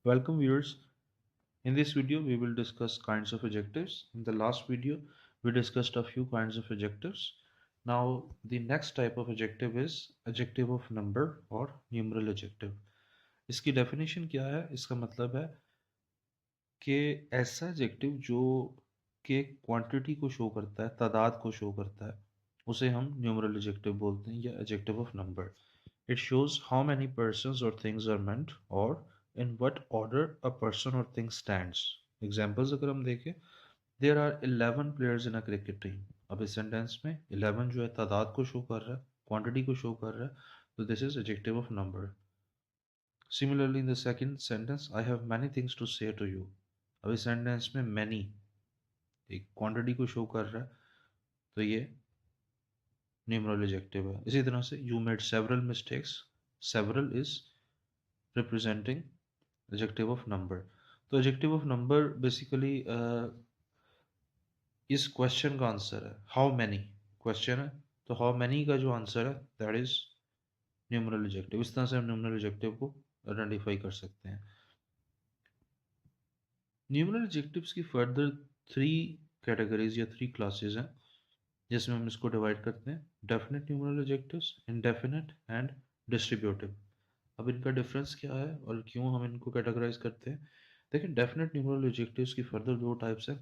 Welcome viewers. In this video we will discuss kinds of adjectives. In the last video we discussed a few kinds of adjectives. Now the next type of adjective is adjective of number or numeral adjective. इसकी definition क्या है? इसका मतलब है कि ऐसा adjective जो कि quantity को show करता है, तादाद को show करता है, उसे हम numeral adjective बोलते हैं या adjective of number. It shows how many persons or things are meant or in what order a person or thing stands. Examples अगर हम देखें, there are 11 players in a cricket team. अब इस sentence में 11 जो है तादाद को शो कर रहा है, क्वांटिटी को शो कर रहा है, तो this is adjective of number. Similarly in the second sentence, I have many things to say to you. अब इस सेंटेंस में many एक क्वांटिटी को शो कर रहा है, तो ये न्यूमरल एडजेक्टिव है. इसी तरह से you made several mistakes. Several is representing adjective of number. तो adjective of number basically इस क्वेश्चन का आंसर है. हाउ मैनी क्वेश्चन है, तो हाउ मैनी का जो आंसर है दैट इज न्यूमरल एडजेक्टिव. इस तरह से हम न्यूमरल एडजेक्टिव को आइडेंटिफाई कर सकते हैं. न्यूमरल एडजेक्टिव्स की फर्दर 3 कैटेगरीज या 3 क्लासेस हैं, जिसमें हम इसको डिवाइड करते हैं. Definite numeral adjectives, indefinite and distributive. अब इनका डिफरेंस क्या है और क्यों हम इनको कैटेगराइज करते हैं? देखिए, डेफिनेट न्यूमरल एडजेक्टिव्स की फर्दर 2 टाइप्स हैं,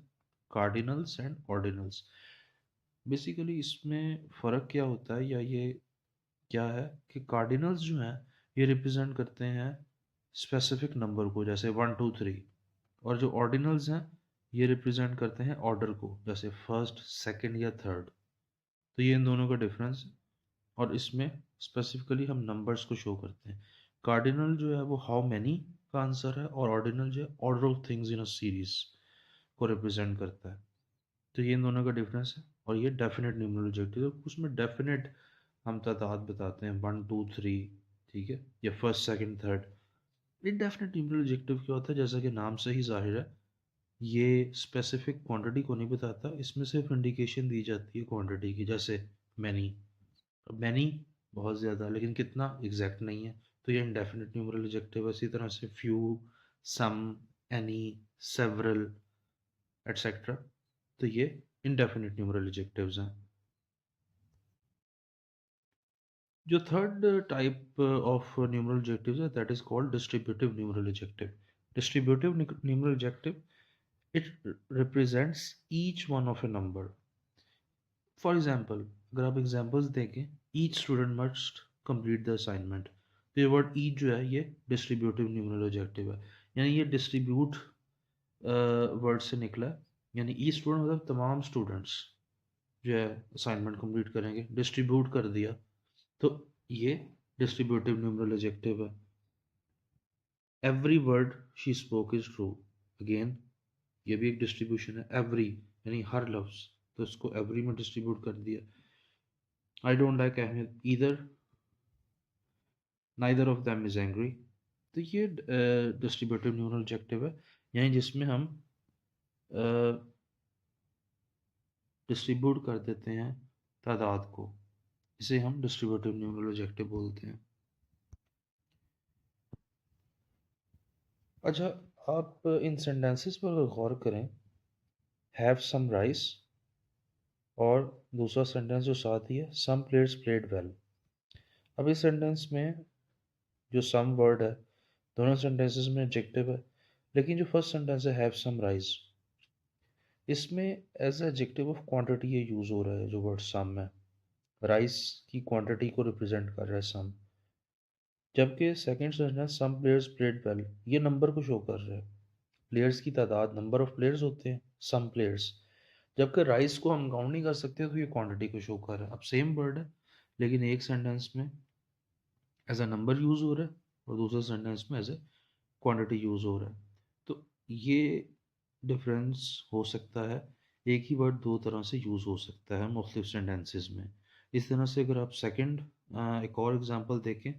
कार्डिनल्स एंड ऑर्डिनल्स. बेसिकली इसमें फ़र्क क्या होता है या ये क्या है कि कार्डिनल्स जो हैं ये रिप्रेजेंट करते हैं स्पेसिफिक नंबर को, जैसे 1 2 3. और जो ऑर्डिनल्स हैं ये रिप्रेजेंट करते हैं ऑर्डर को, जैसे फर्स्ट, सेकंड या थर्ड. तो ये इन दोनों का डिफरेंस है. और इसमें स्पेसिफिकली हम नंबर्स को शो करते हैं. कार्डिनल जो है वो हाउ मैनी का आंसर है, और ऑर्डिनल जो है order of things in a series को रिप्रेजेंट करता है. तो ये इन दोनों का डिफरेंस है. और ये डेफिनेट न्यूमरल एडजेक्टिव, तो उसमें डेफिनेट हम तादाद बताते हैं 1 2 3, ठीक है, या first second third. Indefinite numeral adjective क्या होता है? जैसा कि नाम से ही जाहिर है, ये स्पेसिफिक क्वांटिटी को नहीं बताता. इसमें सिर्फ इंडिकेशन दी जाती है क्वांटिटी की, जैसे मैनी. मैनी बहुत ज़्यादा, लेकिन कितना एग्जैक्ट नहीं है, तो ये इनडेफिनेट न्यूमरल एडजेक्टिव है. इसी तरह से few, some, any, several etcetera, तो ये इनडेफिनेट न्यूमरल एडजेक्टिव्स हैं. जो third type of numeral adjectives है that is called distributive numeral adjective. Distributive numeral adjective, it represents each one of a number. For example, अगर आप examples देखें, each student must complete the assignment, तो ये word each जो है ये distributive numeral adjective है. यानी ये डिस्ट्रीब्यूट वर्ड से निकला है. यानी ईच स्टूडेंट मतलब तमाम स्टूडेंट्स जो है असाइनमेंट कंप्लीट करेंगे, डिस्ट्रीब्यूट कर दिया, तो ये डिस्ट्रीब्यूटिव न्यूमरल एडजेक्टिव है. Every word she spoke is true, again ये भी एक डिस्ट्रीब्यूशन है. एवरी यानी हर लफ्ज, तो इसको एवरी में डिस्ट्रीब्यूट कर दिया. I don't like Ahmed either, neither of them is angry, तो ये डिस्ट्रीब्यूटिव न्यूमरल एडजेक्टिव है. यानी जिसमें हम डिस्ट्रीब्यूट कर देते हैं तादाद को, इसे हम डिस्ट्रीब्यूटिव न्यूमरल एडजेक्टिव बोलते हैं. अच्छा, आप इन सेंटेंसेस पर अगर गौर करें, हैव सम राइस, और दूसरा सेंटेंस जो साथ ही है, सम प्लेयर्स प्लेड वेल. अब इस सेंटेंस में जो सम वर्ड है दोनों सेंटेंसेस में एडजेक्टिव है, लेकिन जो फर्स्ट सेंटेंस है हैव सम राइस, इसमें एज एडजेक्टिव ऑफ क्वांटिटी ये यूज़ हो रहा है. जो वर्ड सम है, राइस की क्वांटिटी को रिप्रेजेंट कर रहा है सम. जबकि second sentence some players played well, ये नंबर को शो कर रहा है. प्लेयर्स की तादाद, नंबर ऑफ प्लेयर्स होते हैं सम प्लेयर्स. जबकि राइस को हम काउंट नहीं कर सकते, तो ये क्वांटिटी को शो कर रहा है. अब सेम वर्ड है, लेकिन एक सेंटेंस में एज अ नंबर यूज़ हो रहा है और दूसरे सेंटेंस में एज ए क्वांटिटी यूज़ हो रहा है. तो ये डिफरेंस हो सकता है. एक ही वर्ड दो तरह से यूज़ हो सकता है मुख्तलिफ सेंटेंसेस में. इस तरह से अगर आप सेकंड एक और एग्जांपल देखें,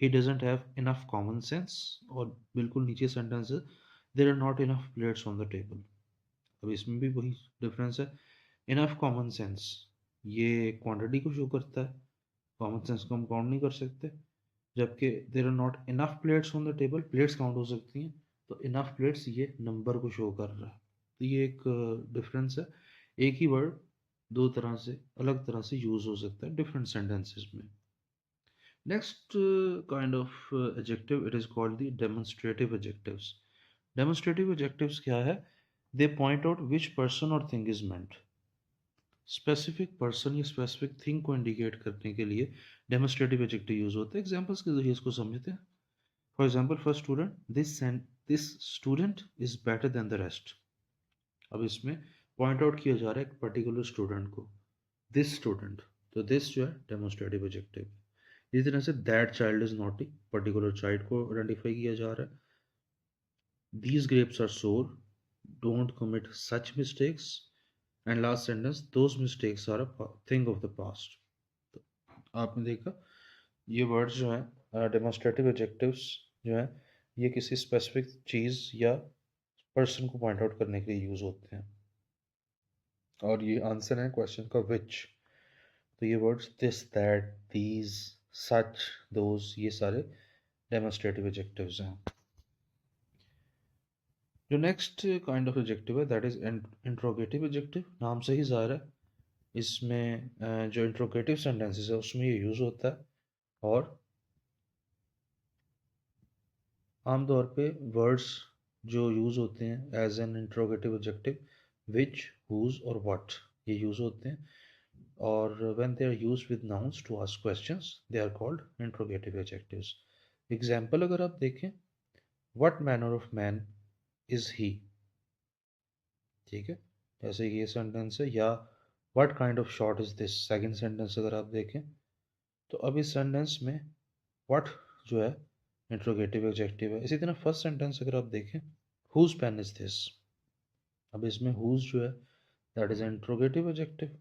he doesn't have enough common sense, और बिल्कुल नीचे सेंटेंस है, there are not enough plates on the table. अब इसमें भी वही डिफरेंस है. इनफ कॉमन सेंस ये क्वांटिटी को शो करता है, कॉमन सेंस को हम काउंट नहीं कर सकते. जबकि there are not enough plates on the table, plates count हो सकती हैं, तो इनफ प्लेट्स ये नंबर को शो कर रहा है। तो ये एक डिफरेंस है। एक ही वर्ड दो तरह से अलग तरह से यूज हो सकता है डिफरेंट सेंटेंसेस में। Next kind of adjective, it is called the demonstrative adjectives. Demonstrative adjectives क्या है? दे पॉइंट आउट विच पर्सन और thing is meant. Specific person या स्पेसिफिक थिंग को इंडिकेट करने के लिए डेमोन्स्ट्रेटिव एडजेक्टिव यूज होते हैं। एग्जांपल्स के जरिए इसको समझते हैं। For example, first student, this student is better than the rest. अब इसमें पॉइंट आउट किया जा रहा है एक पर्टिकुलर स्टूडेंट को, दिस स्टूडेंट। तो दिस जो है डेमोन्स्ट्रेटिव एडजेक्टिव। इसी तरह से that child is naughty, particular child को आइडेंटिफाई किया जा रहा है। These grapes are sour, don't commit such mistakes. And last sentence, those mistakes are a thing of the past. तो आपने देखा ये वर्ड्स जो है डेमोन्स्ट्रेटिव एडजेक्टिव्स जो है ये किसी स्पेसिफिक चीज़ या पर्सन को पॉइंट आउट करने के लिए यूज होते हैं। और ये आंसर है क्वेश्चन का विच। तो ये words this, that, these, such, those, ये सारे डेमोन्स्ट्रेटिव एडजेक्टिव्स हैं। जो नेक्स्ट काइंड ऑफ एडजेक्टिव है दैट इज इंट्रोगेटिव एडजेक्टिव। नाम से ही ज़ाहिर है इसमें जो इंट्रोगेटिव सेंटेंसेस है उसमें ये यूज़ होता है। और आमतौर पे वर्ड्स जो यूज़ होते हैं as an interrogative adjective, which, whose और व्हाट, ये यूज़ होते हैं। और when they are used with nouns to ask questions they are called interrogative adjectives. Example अगर आप देखें, what manner of man is he, ठीक है, जैसे ये सेंटेंस है। या what kind of shot is this, second sentence अगर आप देखें। तो अब इस सेंटेंस में what जो है इंट्रोगेटिव एडजेक्टिव है। इसी तरह फर्स्ट सेंटेंस अगर आप देखें, whose pen is this, अब इसमें whose जो है दैट इज इंट्रोगेटिव एडजेक्टिव।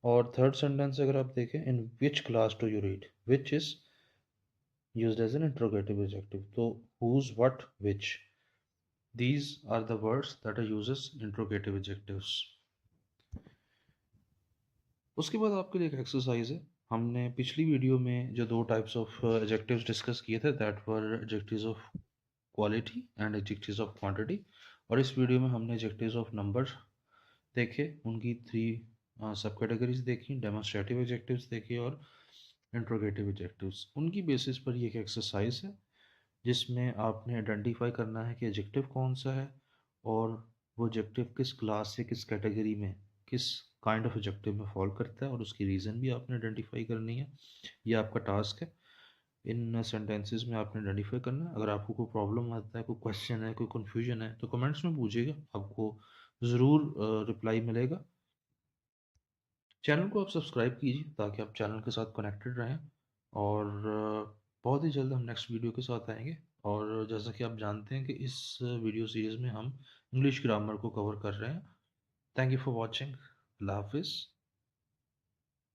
और थर्ड सेंटेंस अगर आप देखें, in which class do you read, which is used as an interrogative adjective. So whose, what, which, these are the words that are used as interrogative adjectives. उसके बाद आपके लिए एक exercise है। हमने पिछली वीडियो में जो दो टाइप्स ऑफ एडजेक्टिव्स डिस्कस किए थे that were adjectives of quality and adjectives of quantity. और इस वीडियो में हमने एडजेक्टिव्स ऑफ नंबर देखे, उनकी थ्री सब कैटेगरीज देखी, डेमोन्स्ट्रेटिव एडजेक्टिव्स देखे और इंट्रोगेटिव एडजेक्टिव्स। उनकी बेसिस पर ये एक एक्सरसाइज है जिसमें आपने आइडेंटिफाई करना है कि एडजेक्टिव कौन सा है और वो एडजेक्टिव किस क्लास से किस कैटेगरी में किस काइंड ऑफ एडजेक्टिव में फॉल करता है, और उसकी रीज़न भी आपने आइडेंटिफाई करनी है। ये आपका टास्क है। इन सेंटेंसेस में आपने आइडेंटिफाई करना है। अगर आपको कोई प्रॉब्लम आता है, कोई क्वेश्चन है, कोई कन्फ्यूजन है, तो कमेंट्स में पूछिएगा, आपको ज़रूर रिप्लाई मिलेगा। चैनल को आप सब्सक्राइब कीजिए ताकि आप चैनल के साथ कनेक्टेड रहें। और बहुत ही जल्द हम नेक्स्ट वीडियो के साथ आएंगे। और जैसा कि आप जानते हैं कि इस वीडियो सीरीज़ में हम इंग्लिश ग्रामर को कवर कर रहे हैं। Thank you for watching. अल्लाह हाफिज़।